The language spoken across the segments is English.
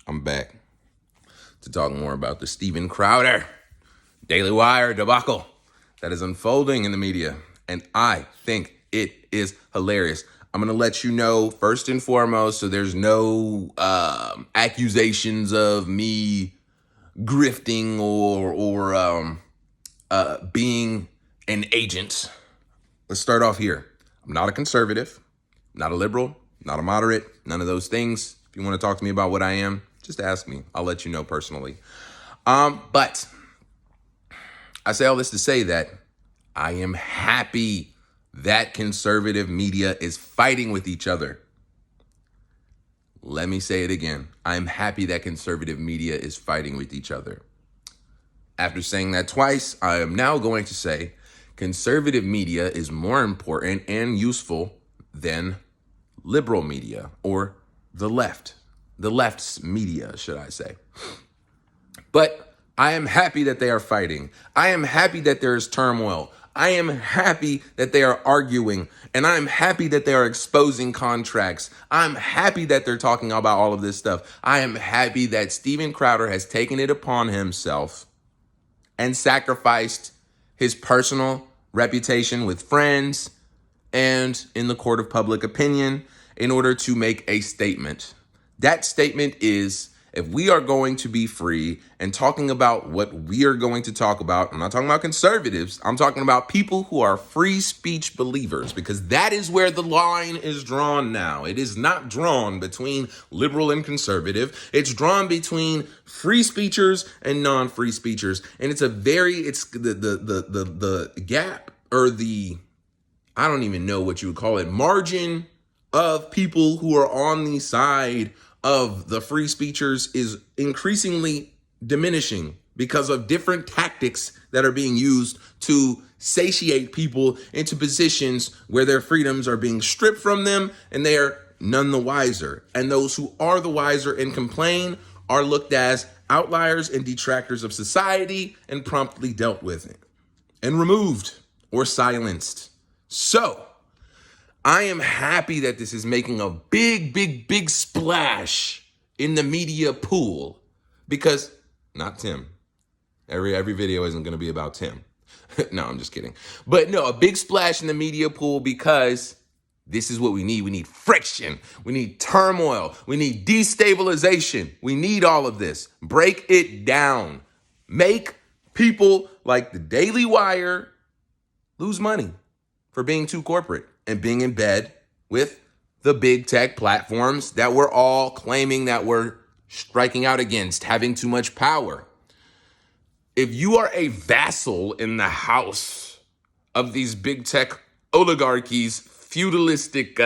I'm back to talk more about the Steven Crowder Daily Wire debacle that is unfolding in the media. And I think it is hilarious. I'm going to let you know first and foremost, so there's no accusations of me grifting or being an agent. Let's start off here. I'm not a conservative, not a liberal, not a moderate, none of those things. If you want to talk to me about what I am, just ask me. I'll let you know personally. But I say all this to say that I am happy that conservative media is fighting with each other. Let me say it again. I'm happy that conservative media is fighting with each other. After saying that twice, I am now going to say conservative media is more important and useful than liberal media, or the left's media, should I say. But I am happy that they are fighting. I am happy that there is turmoil. I am happy that they are arguing, and I'm happy that they are exposing contracts. I'm happy that they're talking about all of this stuff. I am happy that Steven Crowder has taken it upon himself and sacrificed his personal reputation with friends and in the court of public opinion in order to make a statement. That statement is, if we are going to be free and talking about what we are going to talk about, I'm not talking about conservatives, I'm talking about people who are free speech believers, because that is where the line is drawn now. It is not drawn between liberal and conservative. It's drawn between free speechers and non-free speechers. And it's the gap, or the, I don't even know what you would call it, margin of people who are on the side of the free speechers is increasingly diminishing because of different tactics that are being used to satiate people into positions where their freedoms are being stripped from them and they are none the wiser. And those who are the wiser and complain are looked as outliers and detractors of society and promptly dealt with and removed or silenced. So I am happy that this is making a big splash in the media pool, because not Tim. Every video isn't going to be about Tim. No, I'm just kidding. But no, a big splash in the media pool, because this is what we need. We need friction. We need turmoil. We need destabilization. We need all of this. Break it down. Make people like the Daily Wire lose money for being too corporate and being in bed with the big tech platforms that we're all claiming that we're striking out against, having too much power. If you are a vassal in the house of these big tech oligarchies, feudalistic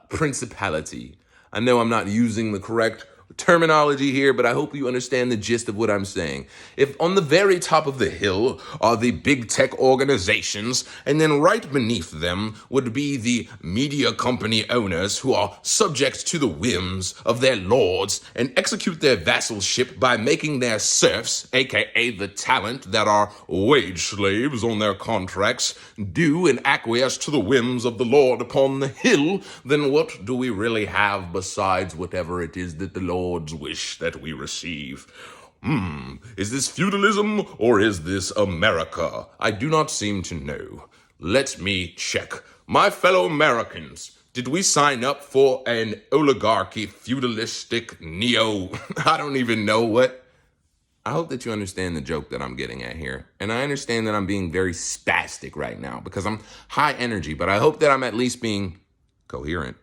principality, I know I'm not using the correct terminology here, but I hope you understand the gist of what I'm saying. If on the very top of the hill are the big tech organizations, and then right beneath them would be the media company owners who are subject to the whims of their lords and execute their vassalship by making their serfs, aka the talent that are wage slaves on their contracts, do and acquiesce to the whims of the lord upon the hill, then what do we really have besides whatever it is that the Lord's wish that we receive? Is this feudalism or is this America? I do not seem to know. Let me check. My fellow Americans, did we sign up for an oligarchy, feudalistic, I don't even know what? I hope that you understand the joke that I'm getting at here. And I understand that I'm being very spastic right now because I'm high energy, but I hope that I'm at least being coherent.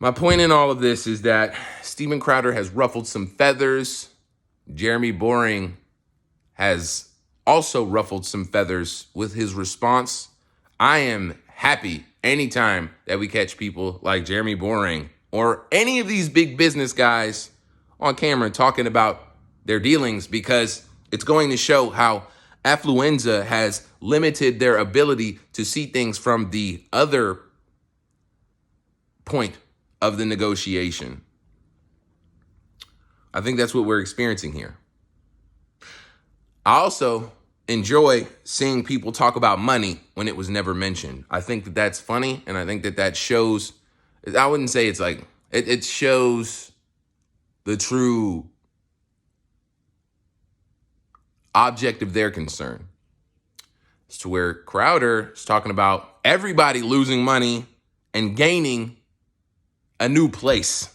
My point in all of this is that Steven Crowder has ruffled some feathers. Jeremy Boring has also ruffled some feathers with his response. I am happy anytime that we catch people like Jeremy Boring or any of these big business guys on camera talking about their dealings, because it's going to show how affluenza has limited their ability to see things from the other point of the negotiation. I think that's what we're experiencing here. I also enjoy seeing people talk about money when it was never mentioned. I think that that's funny, and I think that that shows, I wouldn't say it's like, it shows the true object of their concern. It's to where Crowder is talking about everybody losing money and gaining a new place,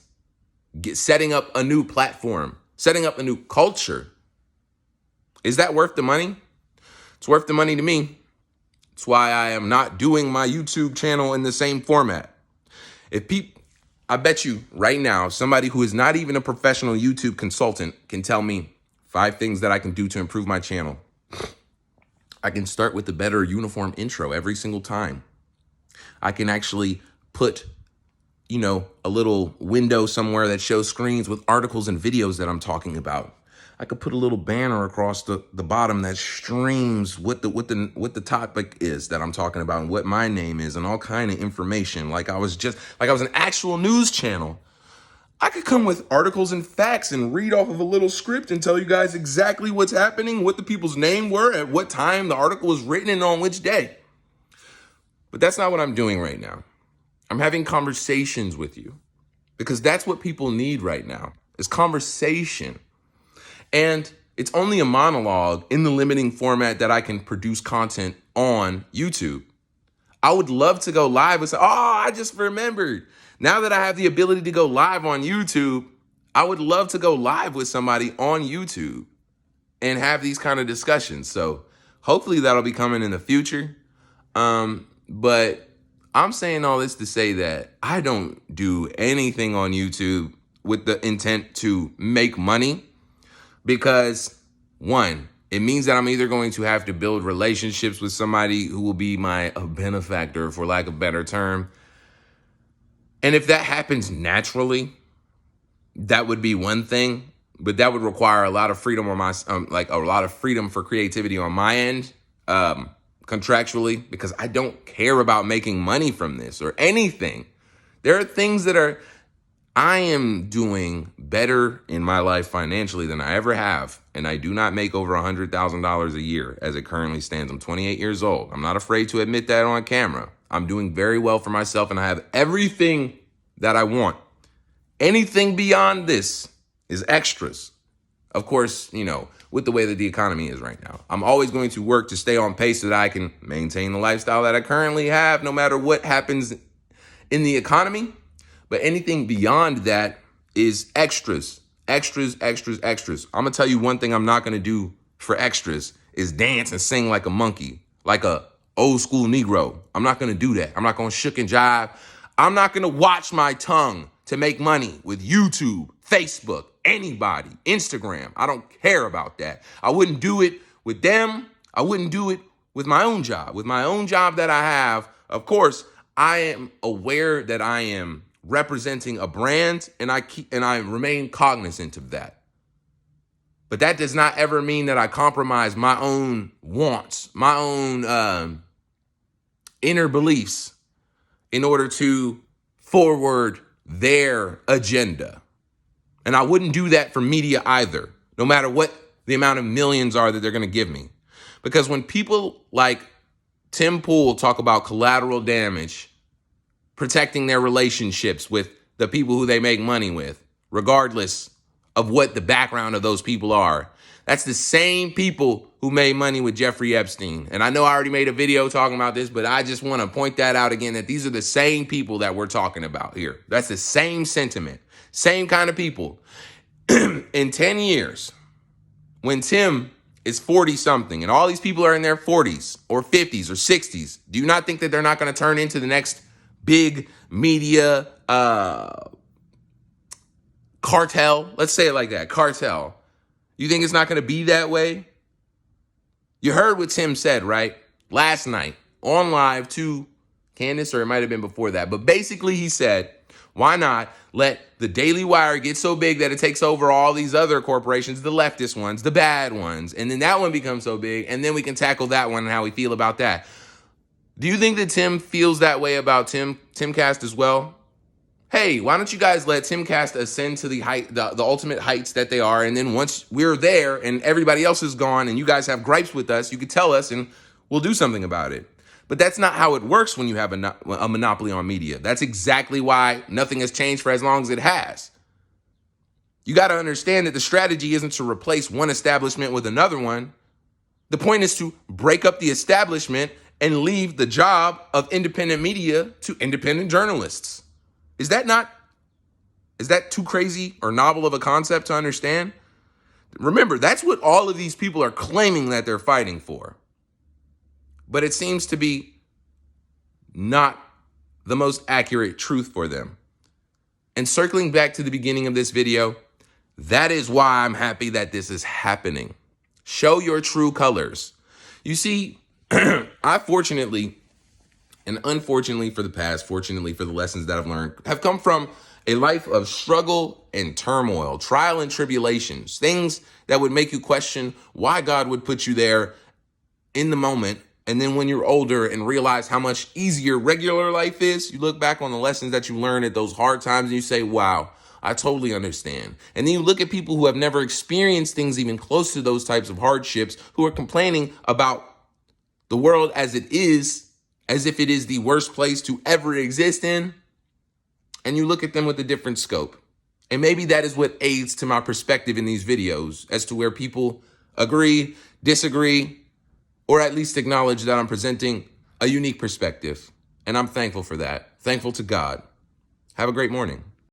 setting up a new platform, setting up a new culture. Is that worth the money? It's worth the money to me. It's why I am not doing my YouTube channel in the same format. I bet you right now, somebody who is not even a professional YouTube consultant can tell me 5 things that I can do to improve my channel. I can start with a better uniform intro every single time. I can actually put, a little window somewhere that shows screens with articles and videos that I'm talking about. I could put a little banner across the bottom that streams what the topic is that I'm talking about and what my name is and all kind of information. Like I was an actual news channel. I could come with articles and facts and read off of a little script and tell you guys exactly what's happening, what the people's name were, at what time the article was written, and on which day. But that's not what I'm doing right now. I'm having conversations with you because that's what people need right now is conversation. And it's only a monologue in the limiting format that I can produce content on YouTube. I would love to go live and say, I just remembered. Now that I have the ability to go live on YouTube, I would love to go live with somebody on YouTube and have these kind of discussions. So hopefully that'll be coming in the future. But I'm saying all this to say that I don't do anything on YouTube with the intent to make money because, one, it means that I'm either going to have to build relationships with somebody who will be my benefactor, for lack of a better term. And if that happens naturally, that would be one thing, but that would require a lot of freedom on a lot of freedom for creativity on my end, contractually, because I don't care about making money from this or anything. There are things that I am doing better in my life financially than I ever have, and I do not make over $100,000 a year as it currently stands. I'm 28 years old. I'm not afraid to admit that on camera. I'm doing very well for myself, and I have everything that I want. Anything beyond this is extras. Of course, with the way that the economy is right now, I'm always going to work to stay on pace so that I can maintain the lifestyle that I currently have, no matter what happens in the economy. But anything beyond that is extras, extras, extras, extras. I'm going to tell you one thing I'm not going to do for extras is dance and sing like a monkey, like a old school Negro. I'm not going to do that. I'm not going to shook and jive. I'm not going to watch my tongue to make money with YouTube, Facebook, anybody, Instagram. I don't care about that. I wouldn't do it with them. I wouldn't do it with my own job. With my own job that I have, of course, I am aware that I am representing a brand, and I remain cognizant of that. But that does not ever mean that I compromise my own wants, my own inner beliefs in order to forward their agenda. And I wouldn't do that for media either, no matter what the amount of millions are that they're going to give me. Because when people like Tim Pool talk about collateral damage, protecting their relationships with the people who they make money with, regardless of what the background of those people are. That's the same people who made money with Jeffrey Epstein. And I know I already made a video talking about this, but I just want to point that out again, that these are the same people that we're talking about here. That's the same sentiment, same kind of people. In 10 years, when Tim is 40 something and all these people are in their 40s or 50s or 60s, do you not think that they're not going to turn into the next big media cartel? Let's say it like that, cartel. You think it's not going to be that way? You heard what Tim said, right? Last night on live to Candace, or it might have been before that. But basically he said, why not let the Daily Wire get so big that it takes over all these other corporations, the leftist ones, the bad ones, and then that one becomes so big, and then we can tackle that one and how we feel about that. Do you think that Tim feels that way about Timcast as well? Hey, why don't you guys let Timcast ascend to the ultimate heights that they are, and then once we're there and everybody else is gone and you guys have gripes with us, you could tell us and we'll do something about it. But that's not how it works when you have a monopoly on media. That's exactly why nothing has changed for as long as it has. You got to understand that the strategy isn't to replace one establishment with another one. The point is to break up the establishment and leave the job of independent media to independent journalists. Is that too crazy or novel of a concept to understand? Remember, that's what all of these people are claiming that they're fighting for. But it seems to be not the most accurate truth for them. And circling back to the beginning of this video, that is why I'm happy that this is happening. Show your true colors. You see, I fortunately, and unfortunately for the past, fortunately for the lessons that I've learned, have come from a life of struggle and turmoil, trial and tribulations, things that would make you question why God would put you there in the moment. And then when you're older and realize how much easier regular life is, you look back on the lessons that you learned at those hard times and you say, wow, I totally understand. And then you look at people who have never experienced things even close to those types of hardships, who are complaining about the world as it is, as if it is the worst place to ever exist in. And you look at them with a different scope. And maybe that is what aids to my perspective in these videos as to where people agree, disagree, or at least acknowledge that I'm presenting a unique perspective. And I'm thankful for that. Thankful to God. Have a great morning.